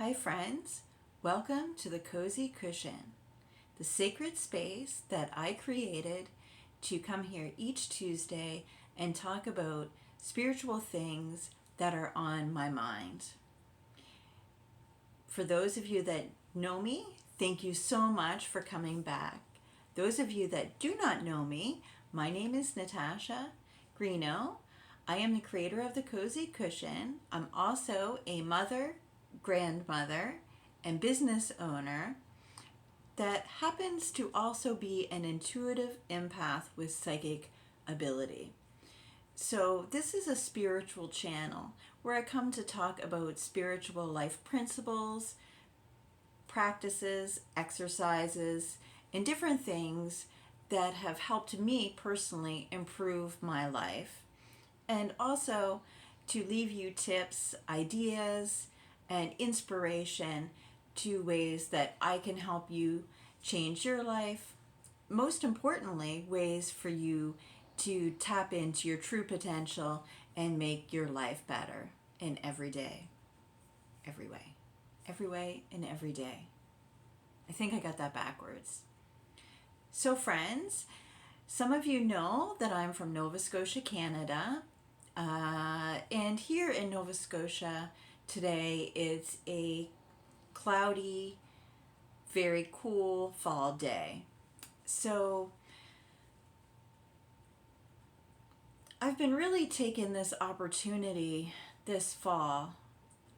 Hi friends, welcome to the Cozy Cushion, the sacred space that I created to come here each Tuesday and talk about spiritual things that are on my mind. For those of you that know me, thank you so much for coming back. Those of you that do not know me, my name is Natasha Greeno. I am the creator of the Cozy Cushion. I'm also a mother, grandmother, and business owner that happens to also be an intuitive empath with psychic ability. So this is a spiritual channel where I come to talk about spiritual life principles, practices, exercises, and different things that have helped me personally improve my life, and also to leave you tips, ideas, and inspiration to ways that I can help you change your life. Most importantly, ways for you to tap into your true potential and make your life better in every day, every way and every day. I think I got that backwards. So friends, some of you know that I'm from Nova Scotia, Canada, and here in Nova Scotia today it's a cloudy, very cool fall day. So I've been really taking this opportunity this fall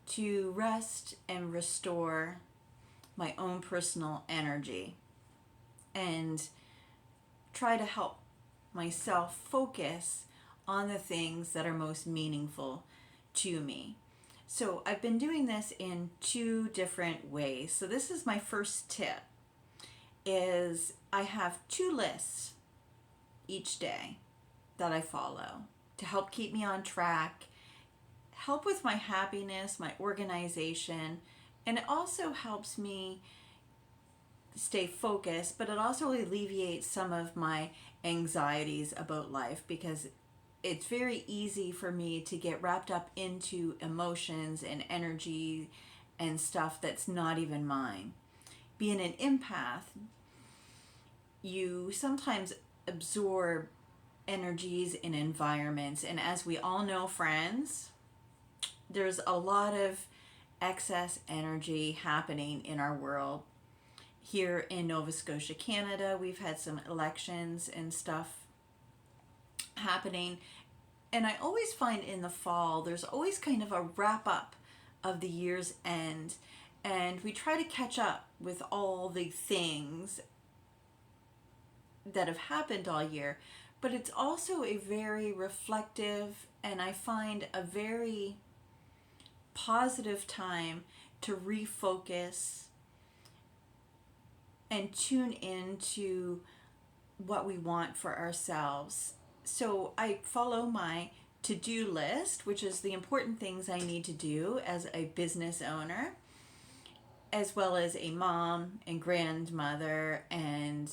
to rest and restore my own personal energy and try to help myself focus on the things that are most meaningful to me. So I've been doing this in two different ways. So this is my first tip, is I have two lists each day that I follow to help keep me on track, help with my happiness, my organization, and it also helps me stay focused, but it also alleviates some of my anxieties about life, because it's very easy for me to get wrapped up into emotions and energy and stuff that's not even mine. Being an empath, you sometimes absorb energies in environments, and as we all know, friends, there's a lot of excess energy happening in our world. Here in Nova Scotia, Canada, we've had some elections and stuff happening, and I always find in the fall there's always kind of a wrap up of the year's end, and we try to catch up with all the things that have happened all year, but it's also a very reflective, and I find a very positive time to refocus and tune into what we want for ourselves. So I follow my to-do list, which is the important things I need to do as a business owner, as well as a mom and grandmother and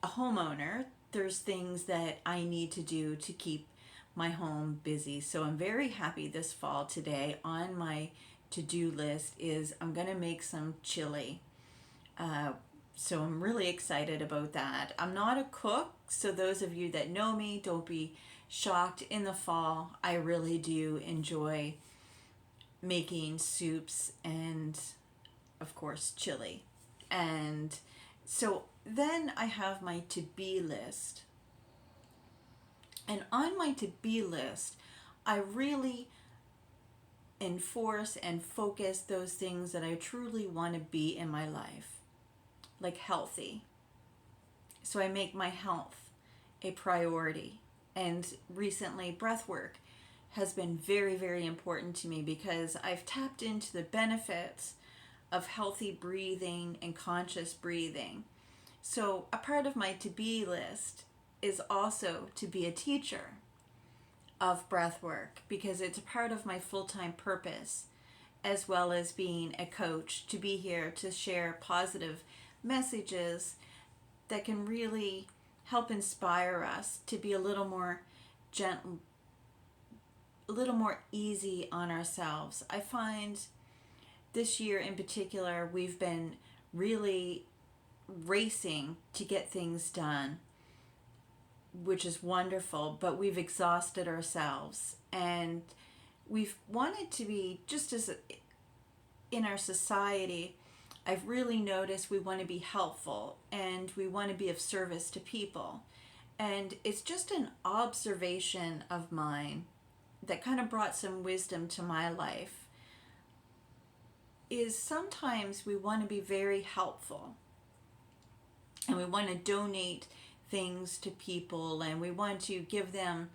a homeowner. There's things that I need to do to keep my home busy. So I'm very happy this fall today on my to-do list is I'm going to make some chili. So I'm really excited about that. I'm not a cook, so those of you that know me, don't be shocked. In the fall, I really do enjoy making soups and, of course, chili. And so then I have my to-be list. And on my to-be list, I really enforce and focus those things that I truly want to be in my life, like healthy. So I make my health a priority. And recently, breathwork has been very, very important to me because I've tapped into the benefits of healthy breathing and conscious breathing. So a part of my to-be list is also to be a teacher of breathwork, because it's a part of my full-time purpose, as well as being a coach, to be here to share positive messages that can really help inspire us to be a little more gentle, a little more easy on ourselves. I find this year in particular, we've been really racing to get things done, which is wonderful, but we've exhausted ourselves. And we've wanted to be, just as in our society, I've really noticed we want to be helpful and we want to be of service to people. And it's just an observation of mine that kind of brought some wisdom to my life, is sometimes we want to be very helpful and we want to donate things to people and we want to give them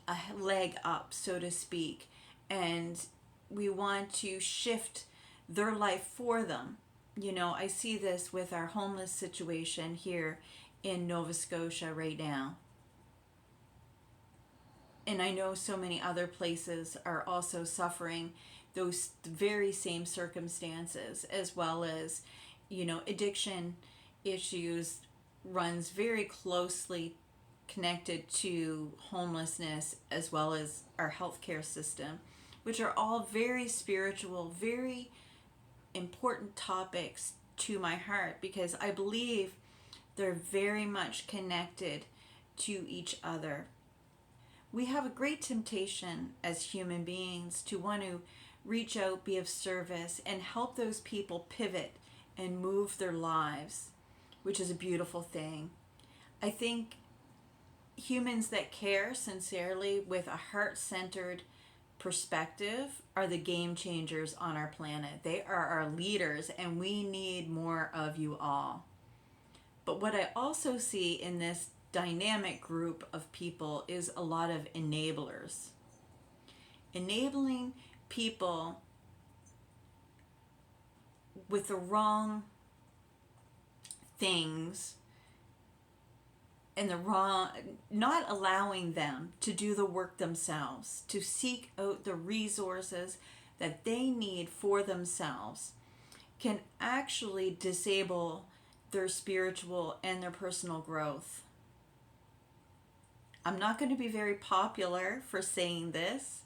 a leg up, so to speak, and we want to shift their life for them. You know, I see this with our homeless situation here in Nova Scotia right now. And I know so many other places are also suffering those very same circumstances, as well as, you know, addiction issues runs very closely connected to homelessness, as well as our healthcare system, which are all very spiritual, very important topics to my heart, because I believe they're very much connected to each other. We have a great temptation as human beings to want to reach out, be of service, and help those people pivot and move their lives, which is a beautiful thing. I think humans that care sincerely with a heart-centered perspective are the game changers on our planet. They are our leaders, and we need more of you all. But what I also see in this dynamic group of people is a lot of enablers. Enabling people with the wrong things and the wrong, not allowing them to do the work themselves, to seek out the resources that they need for themselves, can actually disable their spiritual and their personal growth. I'm not going to be very popular for saying this,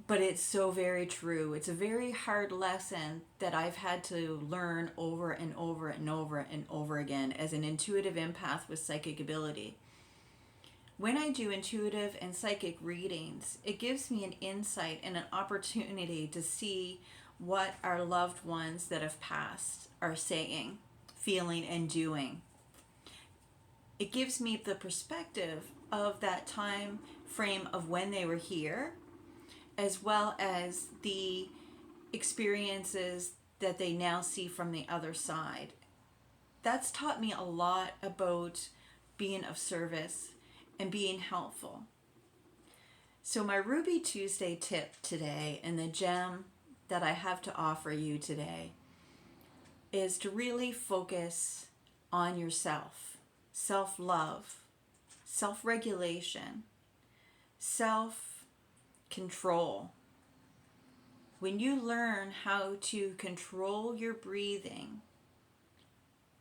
but it's so very true. It's a very hard lesson that I've had to learn over and over and over and over again as an intuitive empath with psychic ability. When I do intuitive and psychic readings, it gives me an insight and an opportunity to see what our loved ones that have passed are saying, feeling, and doing. It gives me the perspective of that time frame of when they were here, as well as the experiences that they now see from the other side. That's taught me a lot about being of service and being helpful. So my Ruby Tuesday tip today, and the gem that I have to offer you today, is to really focus on yourself. Self-love, self-regulation, self-control. When you learn how to control your breathing,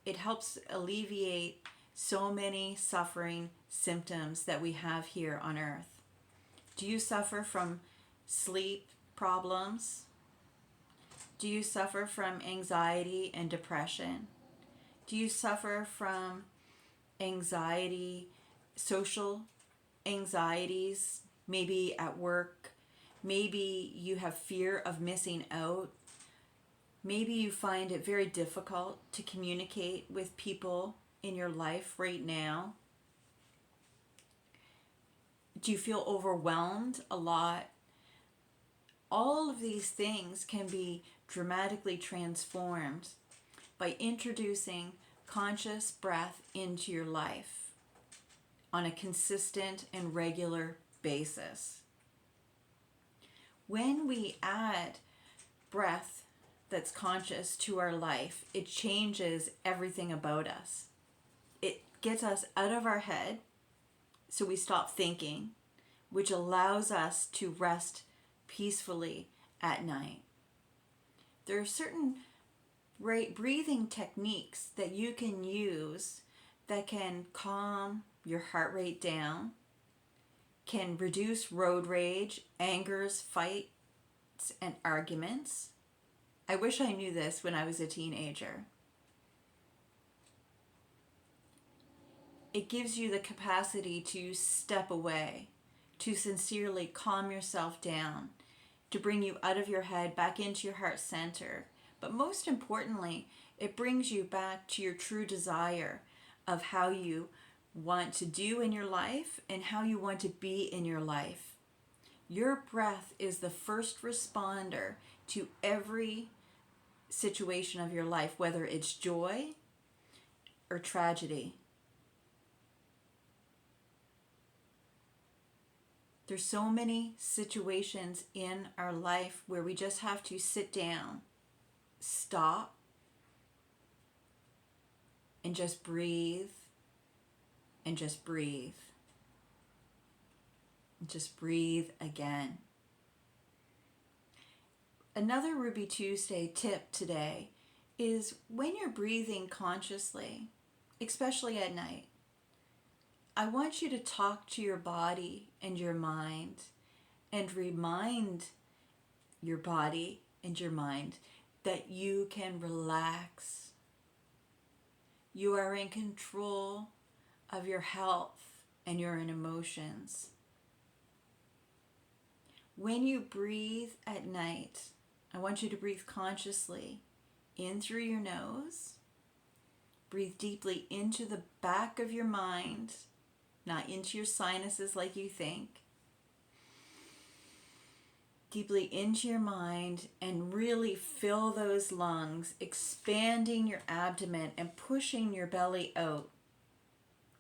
it helps alleviate so many suffering symptoms that we have here on earth. Do you suffer from sleep problems? Do you suffer from anxiety and depression? Do you suffer from anxiety, social anxieties, maybe at work? Maybe you have fear of missing out. Maybe you find it very difficult to communicate with people in your life right now. Do you feel overwhelmed a lot? All of these things can be dramatically transformed by introducing conscious breath into your life on a consistent and regular basis. When we add breath that's conscious to our life, it changes everything about us. It gets us out of our head, so we stop thinking, which allows us to rest peacefully at night. There are certain breathing techniques that you can use that can calm your heart rate down, can reduce road rage, angers, fights, and arguments, I wish I knew this when I was a teenager. It gives you the capacity to step away, to sincerely calm yourself down, to bring you out of your head back into your heart center. But most importantly, it brings you back to your true desire of how you want to do in your life and how you want to be in your life. Your breath is the first responder to every situation of your life, whether it's joy or tragedy. There's so many situations in our life where we just have to sit down, stop, and just breathe, and just breathe. And just breathe again. Another Ruby Tuesday tip today is when you're breathing consciously, especially at night, I want you to talk to your body and your mind and remind your body and your mind that you can relax. You are in control of your health and your emotions. When you breathe at night, I want you to breathe consciously in through your nose. Breathe deeply into the back of your mind, not into your sinuses like you think. Deeply into your mind and really fill those lungs, expanding your abdomen and pushing your belly out.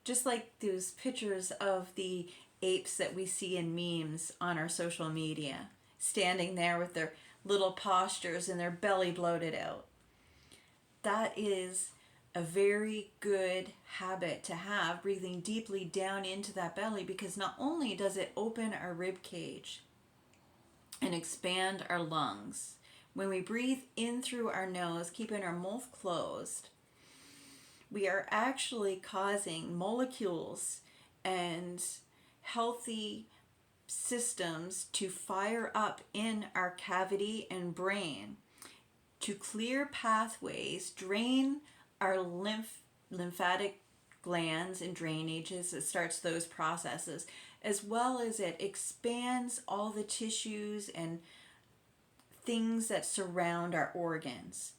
Just like those pictures of the apes that we see in memes on our social media, standing there with their little postures and their belly bloated out. That is a very good habit to have, breathing deeply down into that belly, because not only does it open our rib cage and expand our lungs, when we breathe in through our nose, keeping our mouth closed, we are actually causing molecules and healthy systems to fire up in our cavity and brain to clear pathways, drain our lymphatic glands and drainages. It starts those processes, as well as it expands all the tissues and things that surround our organs.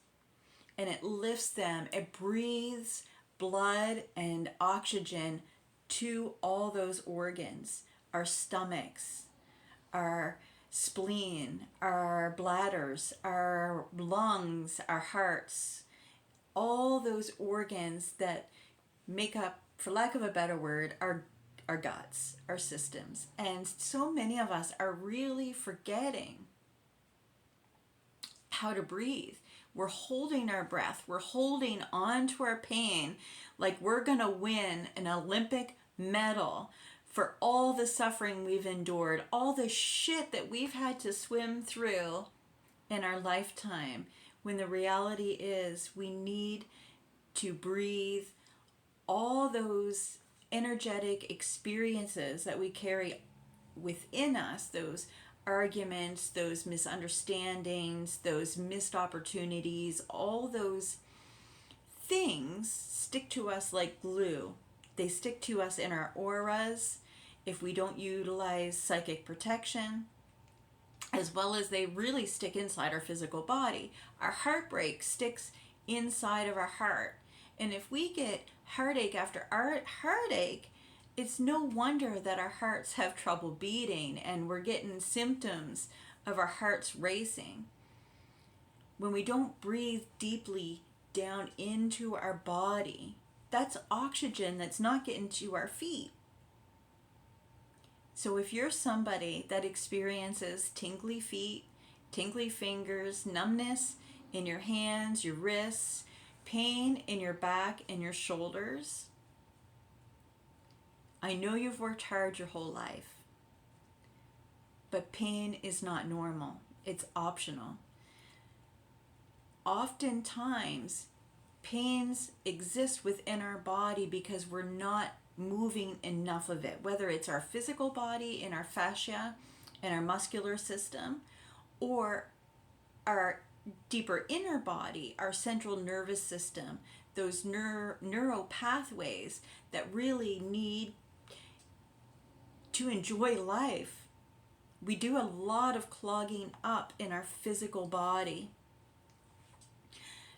And it lifts them, it breathes blood and oxygen to all those organs, our stomachs, our spleen, our bladders, our lungs, our hearts, all those organs that make up, for lack of a better word, our guts, our systems. And so many of us are really forgetting how to breathe. We're holding our breath. We're holding on to our pain like we're going to win an Olympic medal for all the suffering we've endured, all the shit that we've had to swim through in our lifetime, when the reality is we need to breathe all those energetic experiences that we carry within us, those arguments, those misunderstandings, those missed opportunities, all those things stick to us like glue. They stick to us in our auras if we don't utilize psychic protection, as well as they really stick inside our physical body. Our heartbreak sticks inside of our heart. And if we get heartache after heartache, it's no wonder that our hearts have trouble beating and we're getting symptoms of our hearts racing. When we don't breathe deeply down into our body, that's oxygen that's not getting to our feet. So if you're somebody that experiences tingly feet, tingly fingers, numbness in your hands, your wrists, pain in your back and your shoulders, I know you've worked hard your whole life, but pain is not normal. It's optional. Oftentimes, pains exist within our body because we're not moving enough of it, whether it's our physical body in our fascia and our muscular system, or our deeper inner body, our central nervous system, those neural pathways that really need to enjoy life. We do a lot of clogging up in our physical body.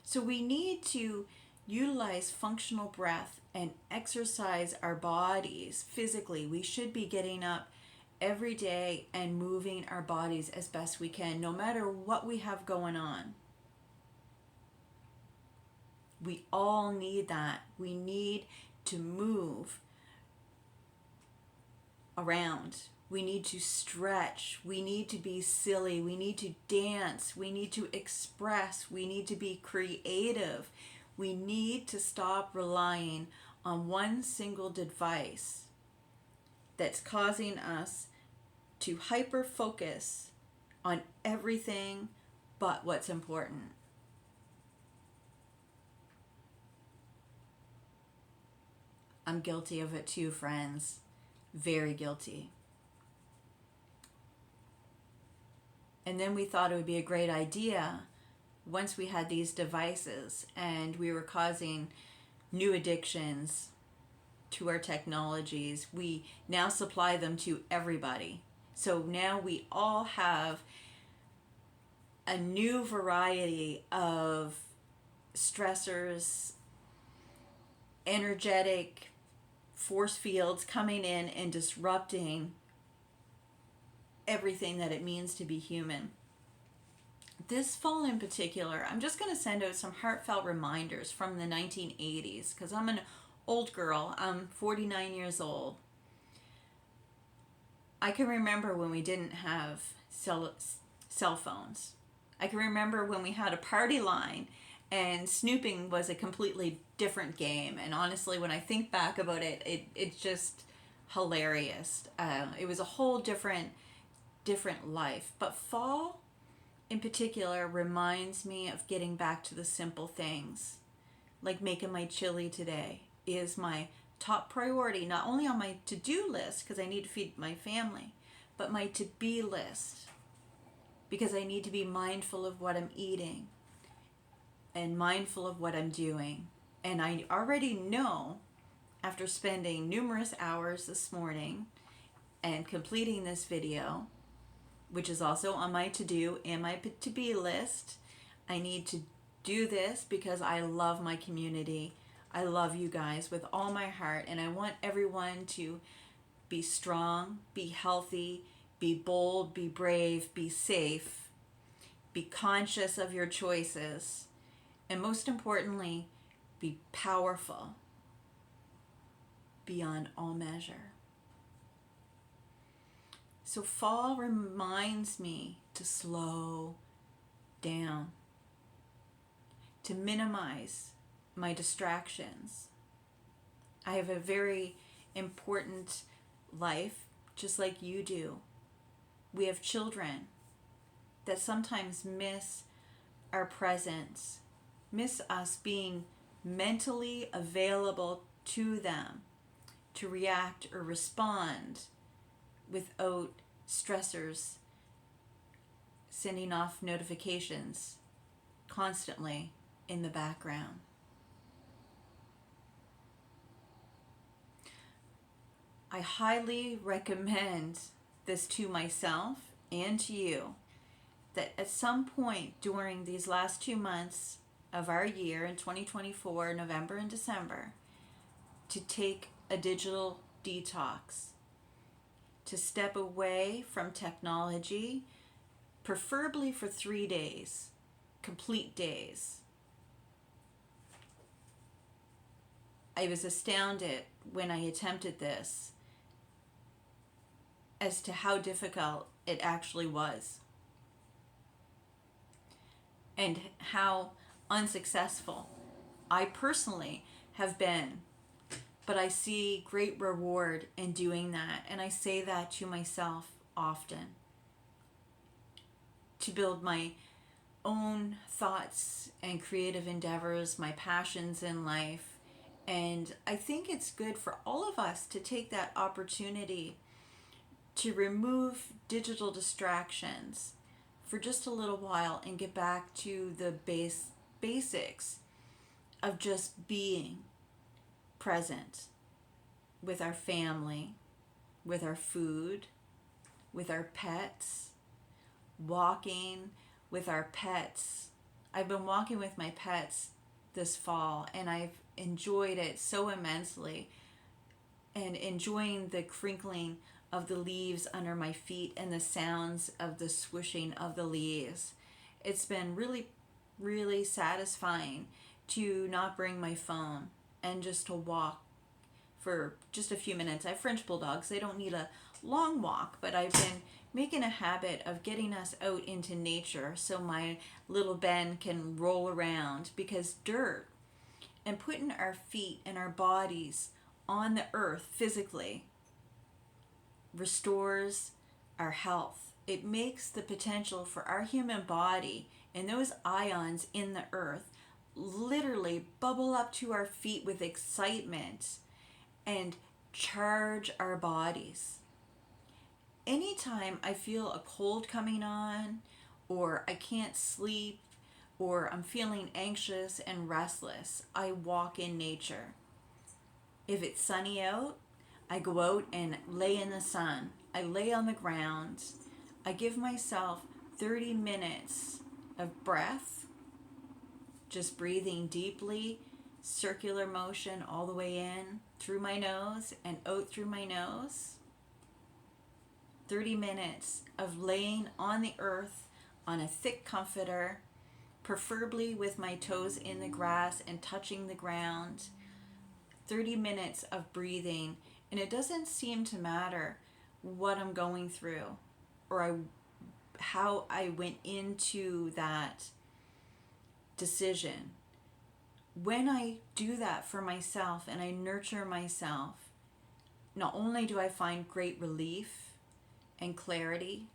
So we need to utilize functional breath and exercise our bodies physically. We should be getting up every day and moving our bodies as best we can, no matter what we have going on. We all need that. We need to move around. We need to stretch. We need to be silly. We need to dance. We need to express. We need to be creative. We need to stop relying on one single device that's causing us to hyper focus on everything but what's important. I'm guilty of it too, friends. Very guilty. And then we thought it would be a great idea once we had these devices and we were causing new addictions to our technologies. We now supply them to everybody. So now we all have a new variety of stressors, energetic force fields coming in and disrupting everything that it means to be human. This fall in particular, I'm just going to send out some heartfelt reminders from the 1980s because I'm an old girl. I'm 49 years old. I can remember when we didn't have cell phones. I can remember when we had a party line and snooping was a completely different game. And honestly, when I think back about it, it's just hilarious. It was a whole different life. But fall in particular reminds me of getting back to the simple things. Like making my chili today is my top priority, not only on my to-do list because I need to feed my family, but my to-be list because I need to be mindful of what I'm eating and mindful of what I'm doing. And I already know, after spending numerous hours this morning and completing this video, which is also on my to-do and my to-be list, I need to do this because I love my community. I love you guys with all my heart, and I want everyone to be strong, be healthy, be bold, be brave, be safe, be conscious of your choices, and most importantly, be powerful beyond all measure. So fall reminds me to slow down, to minimize my distractions. I have a very important life, just like you do. We have children that sometimes miss our presence, miss us being mentally available to them to react or respond without stressors sending off notifications constantly in the background. I highly recommend this to myself and to you, that at some point during these last 2 months of our year in 2024, November and December, to take a digital detox, to step away from technology, preferably for 3 days, complete days. I was astounded when I attempted this as to how difficult it actually was and how unsuccessful I personally have been. But I see great reward in doing that, and I say that to myself often, to build my own thoughts and creative endeavors, my passions in life. And I think it's good for all of us to take that opportunity to remove digital distractions for just a little while and get back to the basics of just being present with our family, with our food, with our pets, walking with our pets. I've been walking with my pets this fall and I've enjoyed it so immensely, and enjoying the crinkling of the leaves under my feet and the sounds of the swishing of the leaves. It's been really, really satisfying to not bring my phone and just to walk for just a few minutes. I have French bulldogs. They don't need a long walk, but I've been making a habit of getting us out into nature so my little Ben can roll around, because dirt and putting our feet and our bodies on the earth physically restores our health. It makes the potential for our human body and those ions in the earth literally bubble up to our feet with excitement and charge our bodies. Anytime I feel a cold coming on, or I can't sleep, or I'm feeling anxious and restless, I walk in nature. If it's sunny out, I go out and lay in the sun. I lay on the ground. I give myself 30 minutes of breath, just breathing deeply, circular motion all the way in through my nose and out through my nose. 30 minutes of laying on the earth on a thick comforter, preferably with my toes in the grass and touching the ground. 30 minutes of breathing, and it doesn't seem to matter what I'm going through or how I went into that decision. When I do that for myself and I nurture myself, not only do I find great relief and clarity,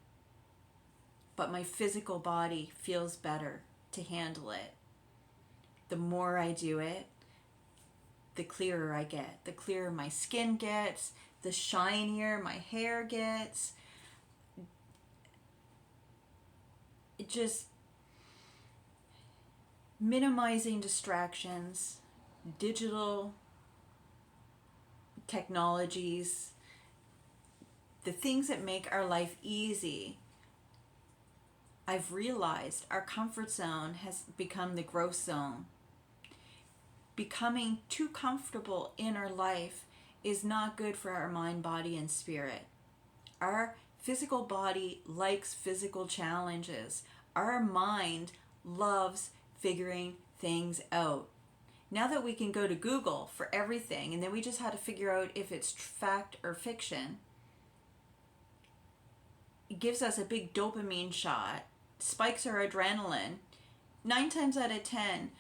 but my physical body feels better to handle it. The more I do it, the clearer I get. The clearer my skin gets, the shinier my hair gets. It just minimizing distractions, digital technologies, the things that make our life easy. I've realized our comfort zone has become the growth zone. Becoming too comfortable in our life is not good for our mind, body, and spirit. Our physical body likes physical challenges. Our mind loves figuring things out. Now that we can go to Google for everything, and then we just had to figure out if it's fact or fiction, it gives us a big dopamine shot, spikes our adrenaline. 9 times out of 10,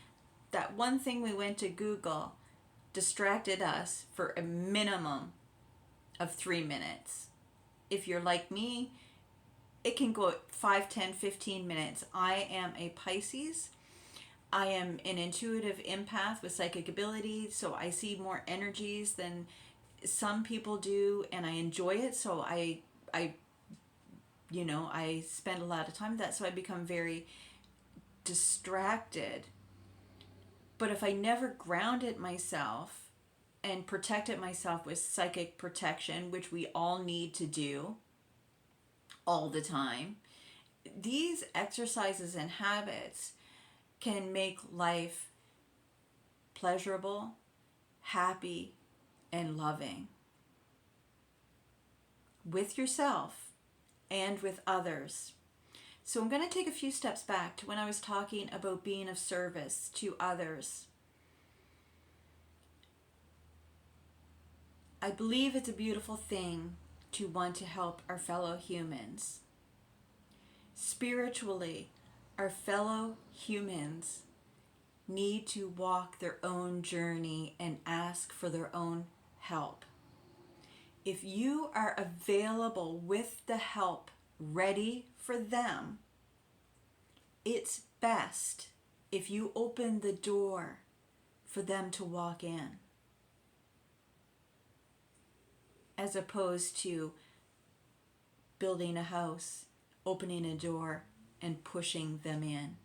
that one thing we went to Google distracted us for a minimum of 3 minutes. If you're like me, it can go 5, 10, 15 minutes. I am a Pisces. I am an intuitive empath with psychic ability, so I see more energies than some people do, and I enjoy it. So I spend a lot of time with that, so I become very distracted. But if I never grounded myself and protected myself with psychic protection, which we all need to do all the time, these exercises and habits can make life pleasurable, happy, and loving with yourself and with others. So I'm going to take a few steps back to when I was talking about being of service to others. I believe it's a beautiful thing to want to help our fellow humans. Spiritually, our fellow humans need to walk their own journey and ask for their own help. If you are available with the help ready for them, it's best if you open the door for them to walk in, as opposed to building a house, opening a door, and pushing them in.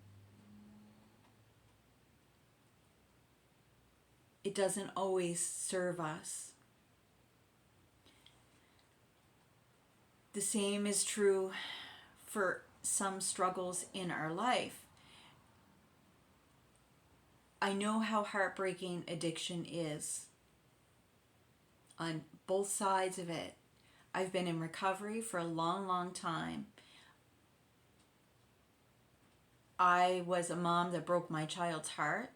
It doesn't always serve us. The same is true for some struggles in our life. I know how heartbreaking addiction is on both sides of it. I've been in recovery for a long, long time. I was a mom that broke my child's heart.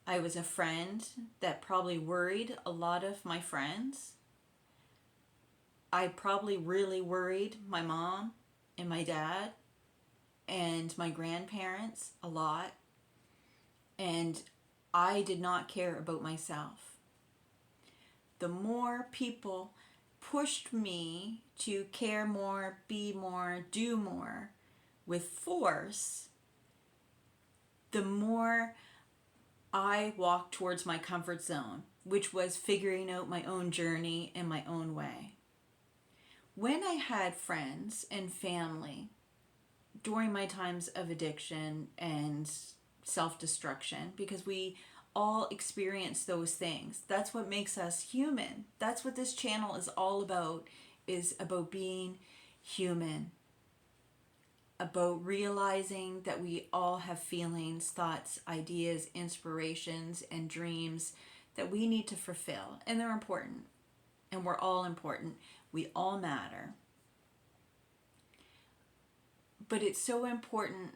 I was a friend that probably worried a lot of my friends. I probably really worried my mom and my dad and my grandparents a lot. And I did not care about myself. The more people pushed me to care more, be more, do more with force, the more I walked towards my comfort zone, which was figuring out my own journey in my own way. When I had friends and family during my times of addiction and self-destruction, because we all experience those things. That's what makes us human. That's what this channel is all about, is about being human, about realizing that we all have feelings, thoughts, ideas, inspirations, and dreams that we need to fulfill. And they're important. And we're all important. We all matter. But it's so important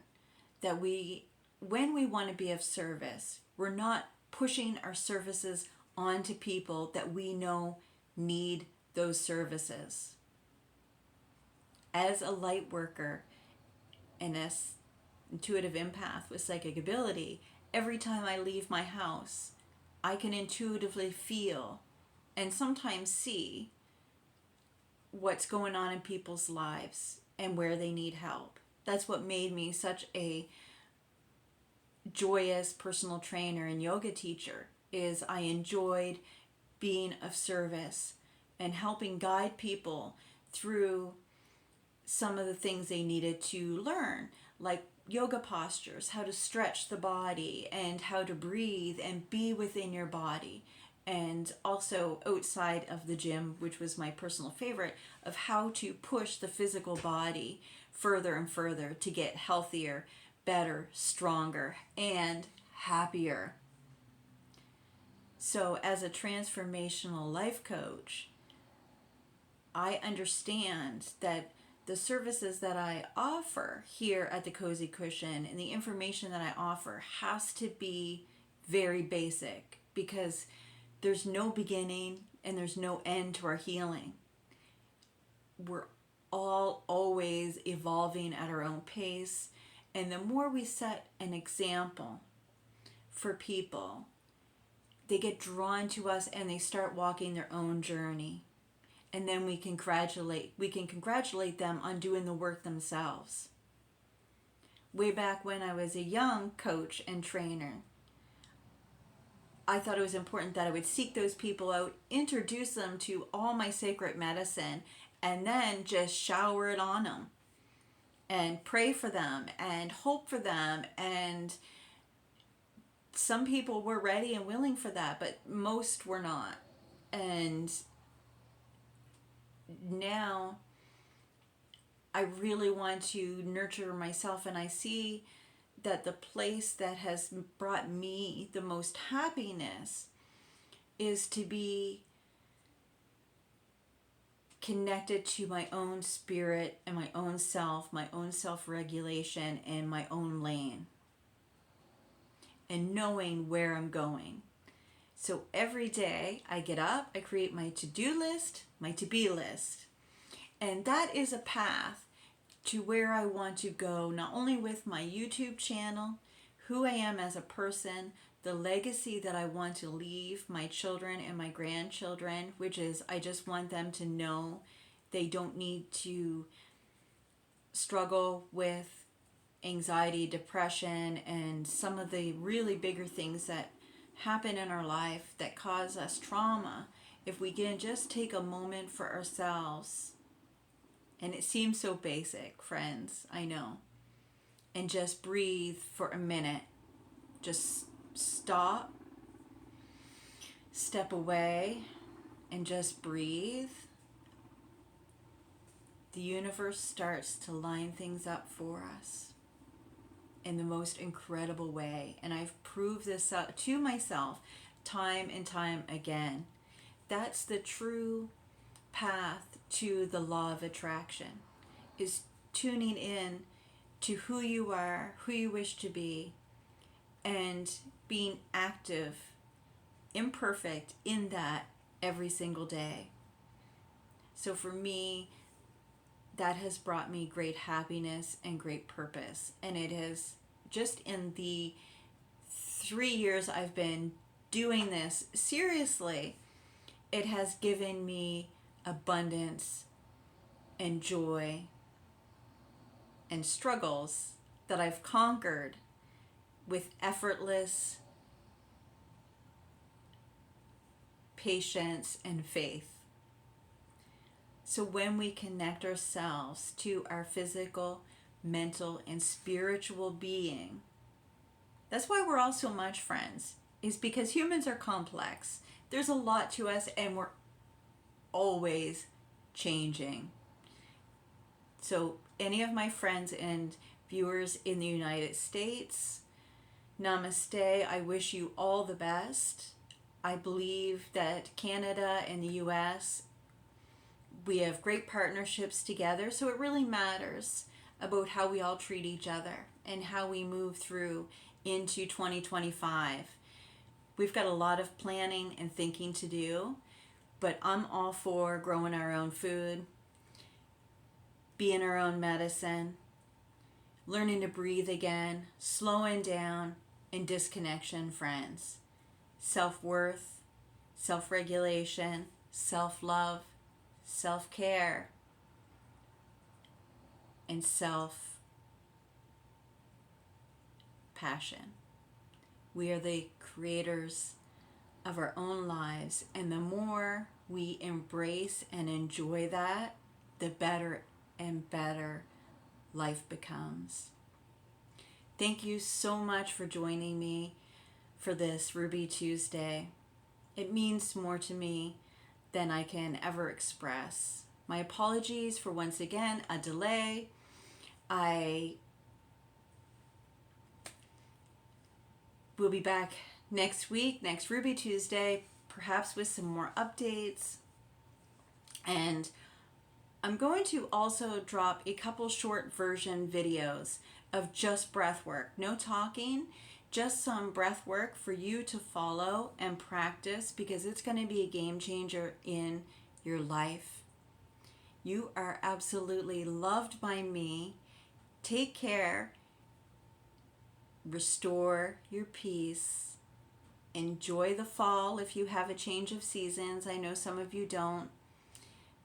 that when we want to be of service, we're not pushing our services onto people that we know need those services. As a light worker and as intuitive empath with psychic ability, every time I leave my house, I can intuitively feel and sometimes see what's going on in people's lives and where they need help. That's what made me such a joyous personal trainer and yoga teacher, is I enjoyed being of service and helping guide people through some of the things they needed to learn, like yoga postures, how to stretch the body and how to breathe and be within your body. And also outside of the gym, which was my personal favorite, of how to push the physical body further and further to get healthier, better, stronger, and happier. So as a transformational life coach, I understand that the services that I offer here at the Cozy Cushion and the information that I offer has to be very basic, because there's no beginning and there's no end to our healing. We're all always evolving at our own pace. And the more we set an example for people, they get drawn to us and they start walking their own journey. And then we can congratulate them on doing the work themselves. Way back when I was a young coach and trainer, I thought it was important that I would seek those people out, introduce them to all my sacred medicine, and then just shower it on them and pray for them and hope for them. And some people were ready and willing for that, but most were not. And now I really want to nurture myself, and I see that the place that has brought me the most happiness is to be connected to my own spirit and my own self-regulation, and my own lane, and knowing where I'm going. So every day I get up, I create my to-do list, my to-be list, and that is a path to where I want to go, not only with my YouTube channel, who I am as a person, the legacy that I want to leave my children and my grandchildren, which is I just want them to know they don't need to struggle with anxiety, depression, and some of the really bigger things that happen in our life that cause us trauma. If we can just take a moment for ourselves. And it seems so basic, friends, I know. and just breathe for a minute. Just stop, step away, and just breathe. The universe starts to line things up for us in the most incredible way. And I've proved this out to myself time and time again. That's the true path to the law of attraction, is tuning in to who you are, who you wish to be, and being active, imperfect in that every single day. So for me, that has brought me great happiness and great purpose. And it has, just in the 3 years I've been doing this seriously, it has given me abundance and joy and struggles that I've conquered with effortless patience and faith. So when we connect ourselves to our physical, mental, and spiritual being, that's why we're all so much friends, is because humans are complex. There's a lot to us, and we're always changing. So any of my friends and viewers in the United States, namaste. I wish you all the best. I believe that Canada and the US, we have great partnerships together, so it really matters about how we all treat each other and how we move through into 2025. We've got a lot of planning and thinking to do, but I'm all for growing our own food, being our own medicine, learning to breathe again, slowing down, and disconnection, friends. Self-worth, self-regulation, self-love, self-care, and self-passion. We are the creators of our own lives, and the more we embrace and enjoy that, the better and better life becomes. Thank you so much for joining me for this Ruby Tuesday. It means more to me than I can ever express. My apologies for once again a delay. I will be back next week, next Ruby Tuesday, perhaps with some more updates. And I'm going to also drop a couple short version videos of just breath work. No talking, just some breath work for you to follow and practice, because it's going to be a game changer in your life. You are absolutely loved by me. Take care. Restore your peace. Enjoy the fall if you have a change of seasons. I know some of you don't.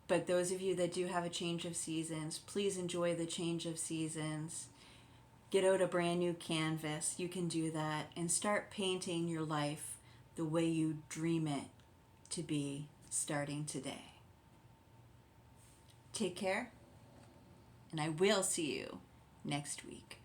But those of you that do have a change of seasons, please enjoy the change of seasons. Get out a brand new canvas. You can do that and start painting your life the way you dream it to be starting today. Take care, and I will see you next week.